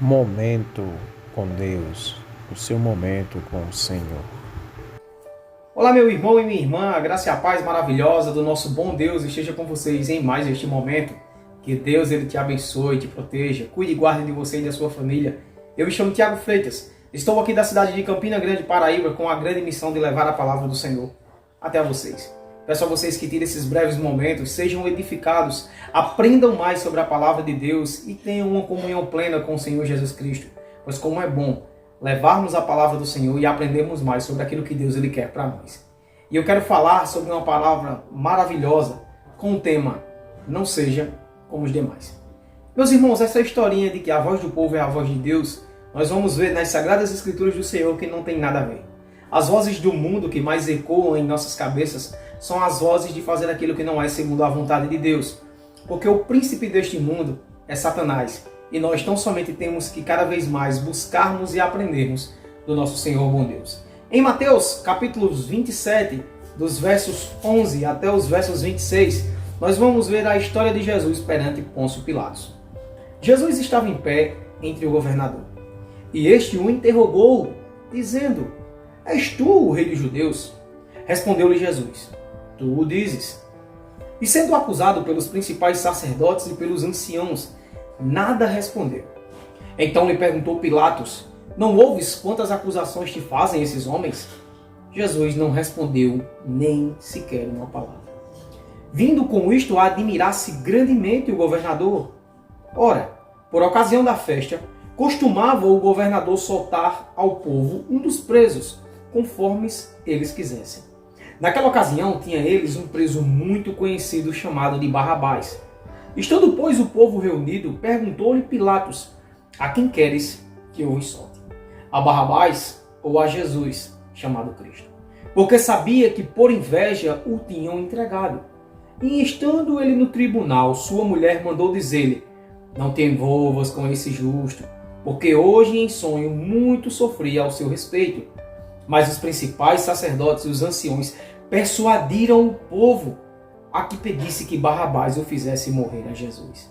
Momento com Deus, o seu momento com o Senhor. Olá, meu irmão e minha irmã, a graça e a paz maravilhosa do nosso bom Deus esteja com vocês em mais este momento. Que Deus ele te abençoe, te proteja, cuide e guarde de você e da sua família. Eu me chamo Tiago Freitas, estou aqui da cidade de Campina Grande, Paraíba, com a grande missão de levar a palavra do Senhor até a vocês. Peço a vocês que tirem esses breves momentos, sejam edificados, aprendam mais sobre a palavra de Deus e tenham uma comunhão plena com o Senhor Jesus Cristo. Pois como é bom levarmos a palavra do Senhor e aprendermos mais sobre aquilo que Deus ele quer para nós. E eu quero falar sobre uma palavra maravilhosa com o tema Não seja como os demais. Meus irmãos, essa historinha de que a voz do povo é a voz de Deus, nós vamos ver nas Sagradas Escrituras do Senhor que não tem nada a ver. As vozes do mundo que mais ecoam em nossas cabeças são as vozes de fazer aquilo que não é segundo a vontade de Deus. Porque o príncipe deste mundo é Satanás. E nós tão somente temos que cada vez mais buscarmos e aprendermos do nosso Senhor bom Deus. Em Mateus, capítulos 27, dos versos 11 até os versos 26, nós vamos ver a história de Jesus perante Pôncio Pilatos. Jesus estava em pé entre o governador. E este o interrogou, dizendo: És tu o rei dos judeus? Respondeu-lhe Jesus: Tu o dizes. E sendo acusado pelos principais sacerdotes e pelos anciãos, nada respondeu. Então lhe perguntou Pilatos: Não ouves quantas acusações te fazem esses homens? Jesus não respondeu nem sequer uma palavra. Vindo com isto a admirar-se grandemente o governador. Ora, por ocasião da festa, costumava o governador soltar ao povo um dos presos, conforme eles quisessem. Naquela ocasião, tinha eles um preso muito conhecido chamado de Barrabás. Estando, pois, o povo reunido, perguntou-lhe Pilatos: A quem queres que eu os solte? A Barrabás ou a Jesus, chamado Cristo? Porque sabia que por inveja o tinham entregado. E estando ele no tribunal, sua mulher mandou dizer-lhe: Não te envolvas com esse justo, porque hoje em sonho muito sofria ao seu respeito. Mas os principais sacerdotes e os anciões persuadiram o povo a que pedisse que Barrabás o fizesse morrer a Jesus.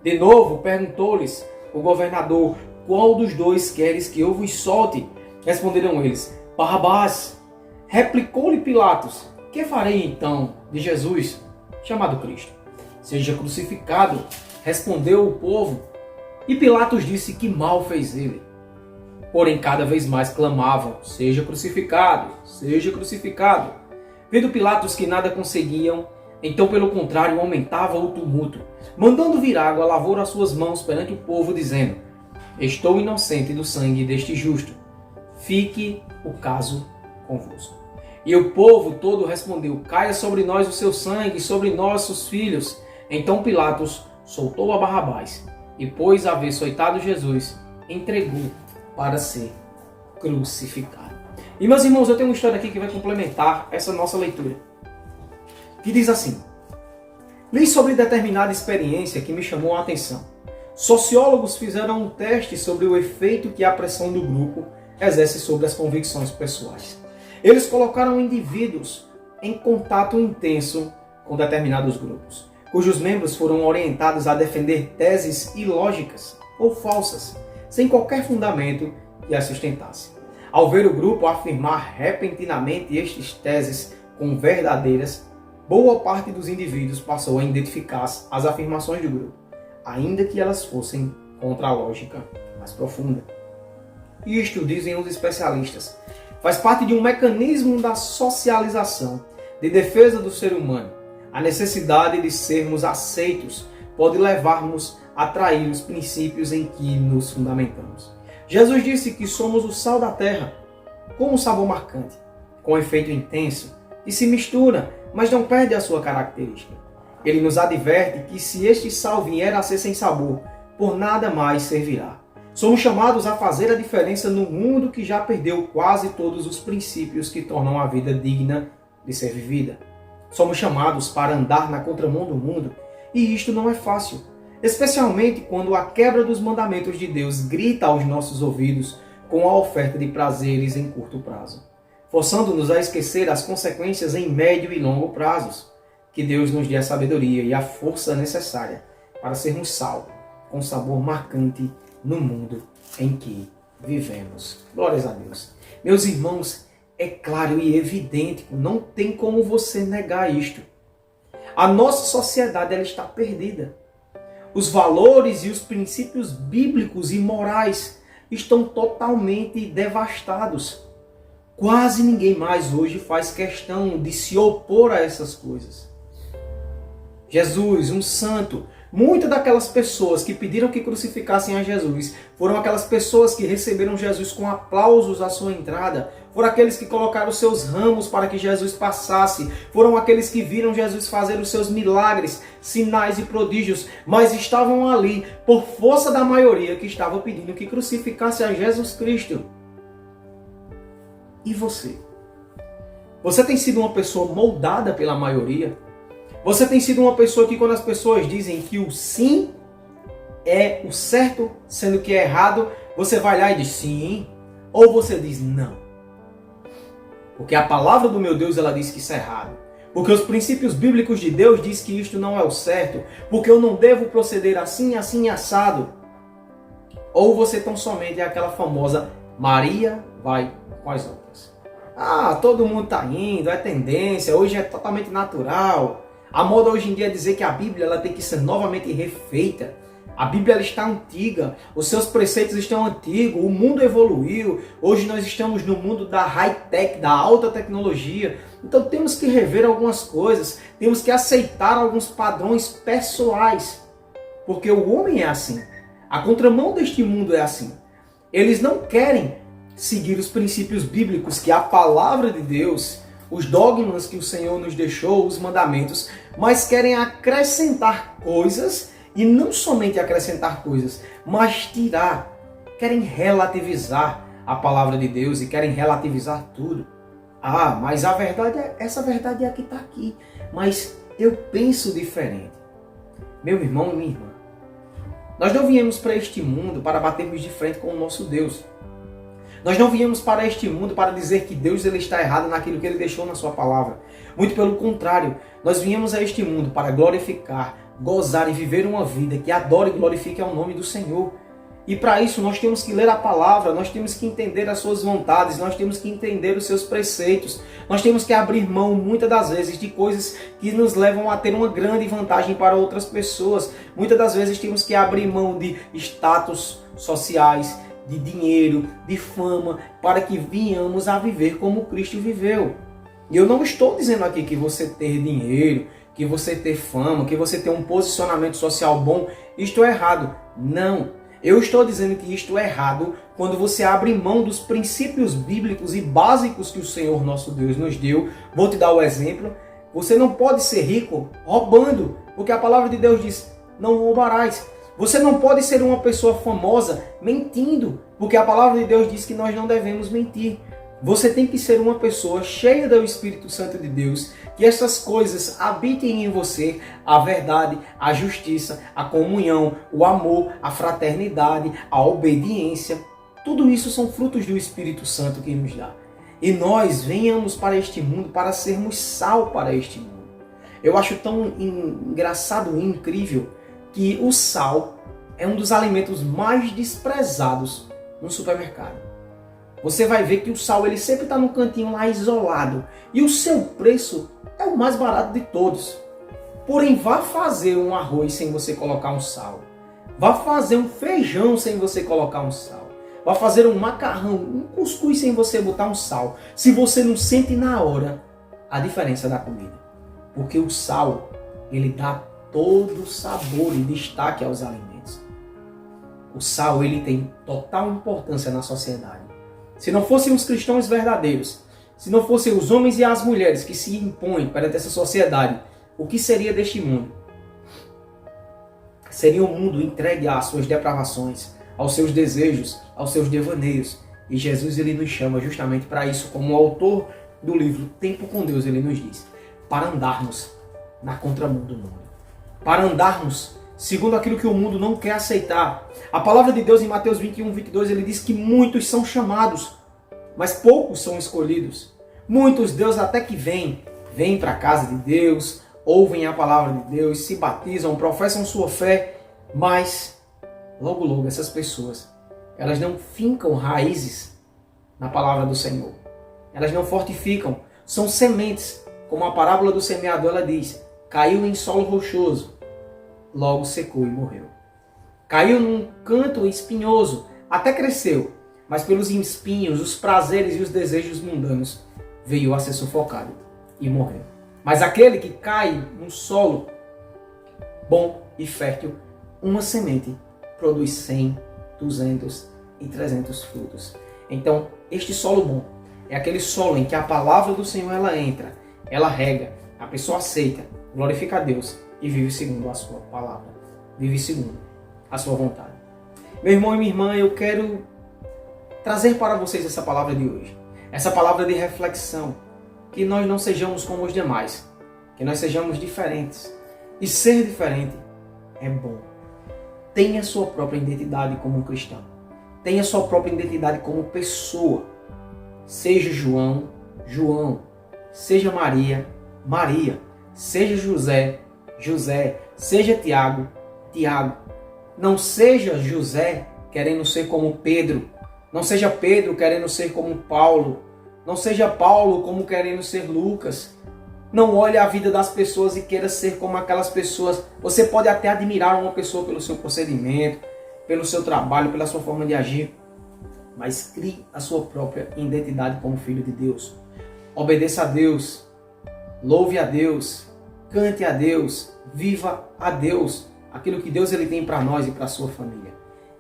De novo perguntou-lhes o governador: Qual dos dois queres que eu vos solte? Responderam eles: Barrabás. Replicou-lhe Pilatos: Que farei então de Jesus, chamado Cristo? Seja crucificado. Respondeu o povo. E Pilatos disse que mal fez ele. Porém cada vez mais clamavam: Seja crucificado, seja crucificado. Vendo Pilatos que nada conseguiam, então pelo contrário aumentava o tumulto, mandando vir água, lavou as suas mãos perante o povo, dizendo: Estou inocente do sangue deste justo. Fique o caso convosco. E o povo todo respondeu: Caia sobre nós o seu sangue, sobre nossos filhos. Então Pilatos soltou a Barrabás e, pois haver açoitado Jesus, entregou para ser crucificado. E meus irmãos, eu tenho uma história aqui que vai complementar essa nossa leitura, que diz assim: Li sobre determinada experiência que me chamou a atenção. Sociólogos fizeram um teste sobre o efeito que a pressão do grupo exerce sobre as convicções pessoais. Eles colocaram indivíduos em contato intenso com determinados grupos, cujos membros foram orientados a defender teses ilógicas ou falsas, sem qualquer fundamento que as sustentasse. Ao ver o grupo afirmar repentinamente estas teses como verdadeiras, boa parte dos indivíduos passou a identificar as afirmações do grupo, ainda que elas fossem contra a lógica mais profunda. Isto, dizem os especialistas, faz parte de um mecanismo da socialização, de defesa do ser humano. A necessidade de sermos aceitos pode levar-nos a trair os princípios em que nos fundamentamos. Jesus disse que somos o sal da terra, com um sabor marcante, com efeito intenso, que se mistura, mas não perde a sua característica. Ele nos adverte que se este sal vier a ser sem sabor, por nada mais servirá. Somos chamados a fazer a diferença no mundo que já perdeu quase todos os princípios que tornam a vida digna de ser vivida. Somos chamados para andar na contramão do mundo, e isto não é fácil, especialmente quando a quebra dos mandamentos de Deus grita aos nossos ouvidos com a oferta de prazeres em curto prazo, forçando-nos a esquecer as consequências em médio e longo prazos. Que Deus nos dê a sabedoria e a força necessária para sermos sal com sabor marcante no mundo em que vivemos. Glórias a Deus. Meus irmãos, é claro e evidente, não tem como você negar isto. A nossa sociedade ela está perdida. Os valores e os princípios bíblicos e morais estão totalmente devastados. Quase ninguém mais hoje faz questão de se opor a essas coisas. Jesus, um santo, muitas daquelas pessoas que pediram que crucificassem a Jesus foram aquelas pessoas que receberam Jesus com aplausos à sua entrada, foram aqueles que colocaram seus ramos para que Jesus passasse, foram aqueles que viram Jesus fazer os seus milagres, sinais e prodígios, mas estavam ali por força da maioria que estava pedindo que crucificasse a Jesus Cristo. E você? Você tem sido uma pessoa moldada pela maioria? Você tem sido uma pessoa que quando as pessoas dizem que o sim é o certo, sendo que é errado, você vai lá e diz sim, ou você diz não? Porque a palavra do meu Deus ela diz que isso é errado. Porque os princípios bíblicos de Deus diz que isto não é o certo. Porque eu não devo proceder assim, assim, assado. Ou você tão somente é aquela famosa Maria vai com as outras. Ah, todo mundo está indo, é tendência, hoje é totalmente natural. A moda hoje em dia é dizer que a Bíblia ela tem que ser novamente refeita. A Bíblia ela está antiga, os seus preceitos estão antigos, o mundo evoluiu. Hoje nós estamos no mundo da high-tech, da alta tecnologia. Então temos que rever algumas coisas, temos que aceitar alguns padrões pessoais. Porque o homem é assim. A contramão deste mundo é assim. Eles não querem seguir os princípios bíblicos, que é a palavra de Deus, os dogmas que o Senhor nos deixou, os mandamentos, mas querem acrescentar coisas, e não somente acrescentar coisas, mas tirar, querem relativizar a palavra de Deus e querem relativizar tudo. Ah, mas a verdade essa verdade é a que está aqui, mas eu penso diferente. Meu irmão e minha irmã, nós não viemos para este mundo para batermos de frente com o nosso Deus. Nós não viemos para este mundo para dizer que Deus ele está errado naquilo que Ele deixou na sua palavra. Muito pelo contrário, nós viemos a este mundo para glorificar, gozar e viver uma vida que adore e glorifique ao nome do Senhor. E para isso nós temos que ler a palavra, nós temos que entender as suas vontades, nós temos que entender os seus preceitos, nós temos que abrir mão muitas das vezes de coisas que nos levam a ter uma grande vantagem para outras pessoas. Muitas das vezes temos que abrir mão de status sociais, de dinheiro, de fama, para que venhamos a viver como Cristo viveu. E eu não estou dizendo aqui que você ter dinheiro, que você ter fama, que você ter um posicionamento social bom, isto é errado. Não. Eu estou dizendo que isto é errado quando você abre mão dos princípios bíblicos e básicos que o Senhor nosso Deus nos deu. Vou te dar o exemplo. Você não pode ser rico roubando, porque a palavra de Deus diz, não roubarás. Você não pode ser uma pessoa famosa mentindo, porque a palavra de Deus diz que nós não devemos mentir. Você tem que ser uma pessoa cheia do Espírito Santo de Deus, que essas coisas habitem em você, a verdade, a justiça, a comunhão, o amor, a fraternidade, a obediência. Tudo isso são frutos do Espírito Santo que nos dá. E nós venhamos para este mundo para sermos sal para este mundo. Eu acho tão engraçado e incrível que o sal é um dos alimentos mais desprezados no supermercado. Você vai ver que o sal ele sempre está no cantinho lá isolado. E o seu preço é o mais barato de todos. Porém, vá fazer um arroz sem você colocar um sal. Vá fazer um feijão sem você colocar um sal. Vá fazer um macarrão, um cuscuz sem você botar um sal. Se você não sente na hora a diferença da comida. Porque o sal, ele dá todo o sabor e destaque aos alimentos. O sal, ele tem total importância na sociedade. Se não fossem os cristãos verdadeiros, se não fossem os homens e as mulheres que se impõem perante essa sociedade, o que seria deste mundo? Seria um mundo entregue às suas depravações, aos seus desejos, aos seus devaneios. E Jesus ele nos chama justamente para isso, como o autor do livro Tempo com Deus, ele nos diz, para andarmos na contramão do mundo, para andarmos segundo aquilo que o mundo não quer aceitar. A palavra de Deus em Mateus 21, 22, ele diz que muitos são chamados, mas poucos são escolhidos. Muitos Deus até que vêm para a casa de Deus, ouvem a palavra de Deus, se batizam, professam sua fé, mas logo essas pessoas, elas não fincam raízes na palavra do Senhor. Elas não fortificam, são sementes, como a parábola do semeador ela diz, caiu em solo rochoso, logo secou e morreu. Caiu num canto espinhoso, até cresceu, mas pelos espinhos, os prazeres e os desejos mundanos, veio a ser sufocado e morreu. Mas aquele que cai num solo bom e fértil, uma semente produz 100, 200 e 300 frutos. Então, este solo bom é aquele solo em que a palavra do Senhor ela entra, ela rega, a pessoa aceita, glorifica a Deus e vive segundo a sua palavra, vive segundo a sua vontade. Meu irmão e minha irmã, eu quero trazer para vocês essa palavra de hoje, essa palavra de reflexão, que nós não sejamos como os demais, que nós sejamos diferentes. E ser diferente é bom. Tenha sua própria identidade como um cristão. Tenha sua própria identidade como pessoa. Seja João, João. Seja Maria, Maria. Seja José, José. Seja Tiago, Tiago. Não seja José querendo ser como Pedro. Não seja Pedro querendo ser como Paulo. Não seja Paulo como querendo ser Lucas. Não olhe a vida das pessoas e queira ser como aquelas pessoas. Você pode até admirar uma pessoa pelo seu procedimento, pelo seu trabalho, pela sua forma de agir, mas crie a sua própria identidade como filho de Deus. Obedeça a Deus, louve a Deus, cante a Deus, viva a Deus, aquilo que Deus ele tem para nós e para a sua família.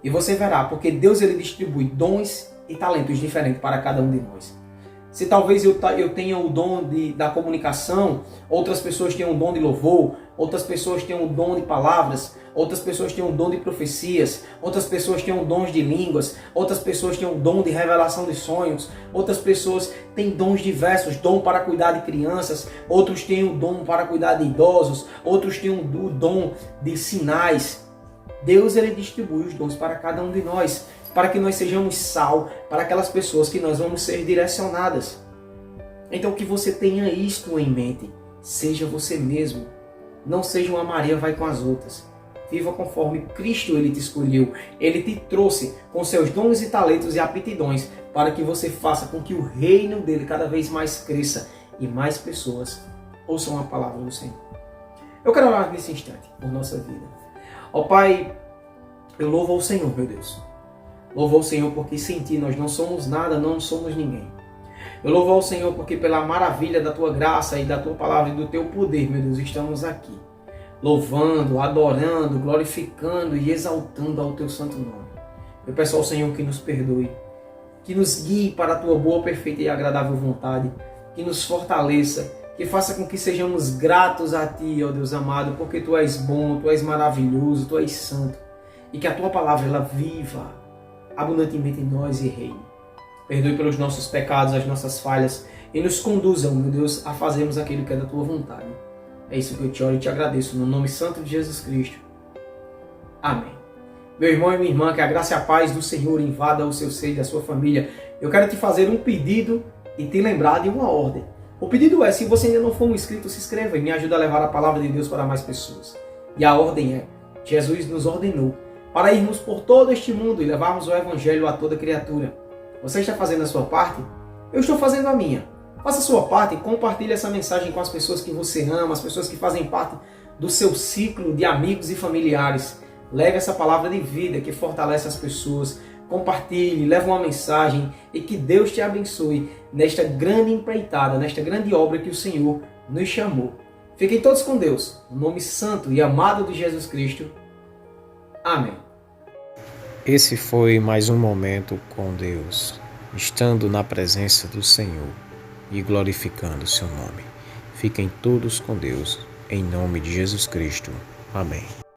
E você verá, porque Deus ele distribui dons e talentos diferentes para cada um de nós. Se talvez eu tenha o dom da comunicação, outras pessoas tenham o dom de louvor, outras pessoas tenham o dom de palavras, outras pessoas tenham o dom de profecias, outras pessoas tenham dons de línguas, outras pessoas tenham o dom de revelação de sonhos, outras pessoas têm dons diversos, dom para cuidar de crianças, outros têm o dom para cuidar de idosos, outros têm o dom de sinais. Deus ele distribui os dons para cada um de nós, para que nós sejamos sal para aquelas pessoas que nós vamos ser direcionadas. Então que você tenha isto em mente. Seja você mesmo. Não seja uma Maria vai com as outras. Viva conforme Cristo ele te escolheu. Ele te trouxe com seus dons e talentos e aptidões para que você faça com que o reino dele cada vez mais cresça e mais pessoas ouçam a palavra do Senhor. Eu quero orar nesse instante por nossa vida. Ó Pai, eu louvo ao Senhor, meu Deus. Louvo ao Senhor porque sem Ti nós não somos nada, não somos ninguém. Eu louvo ao Senhor porque pela maravilha da Tua graça e da Tua palavra e do Teu poder, meu Deus, estamos aqui. Louvando, adorando, glorificando e exaltando ao Teu santo nome. Eu peço ao Senhor que nos perdoe, que nos guie para a Tua boa, perfeita e agradável vontade, que nos fortaleça, que faça com que sejamos gratos a Ti, ó Deus amado, porque Tu és bom, Tu és maravilhoso, Tu és santo. E que a Tua palavra, ela viva abundantemente em nós e reine. Perdoe pelos nossos pecados, as nossas falhas e nos conduza, meu Deus, a fazermos aquilo que é da Tua vontade. É isso que eu te oro e te agradeço, no nome santo de Jesus Cristo. Amém. Meu irmão e minha irmã, que a graça e a paz do Senhor invada o seu seio e a sua família. Eu quero te fazer um pedido e te lembrar de uma ordem. O pedido é, se você ainda não for um inscrito, se inscreva e me ajude a levar a palavra de Deus para mais pessoas. E a ordem é, Jesus nos ordenou para irmos por todo este mundo e levarmos o Evangelho a toda criatura. Você está fazendo a sua parte? Eu estou fazendo a minha. Faça a sua parte e compartilhe essa mensagem com as pessoas que você ama, as pessoas que fazem parte do seu ciclo de amigos e familiares. Leve essa palavra de vida que fortalece as pessoas. Compartilhe, leve uma mensagem e que Deus te abençoe nesta grande empreitada, nesta grande obra que o Senhor nos chamou. Fiquem todos com Deus, no nome santo e amado de Jesus Cristo. Amém. Esse foi mais um momento com Deus, estando na presença do Senhor e glorificando o seu nome. Fiquem todos com Deus, em nome de Jesus Cristo. Amém.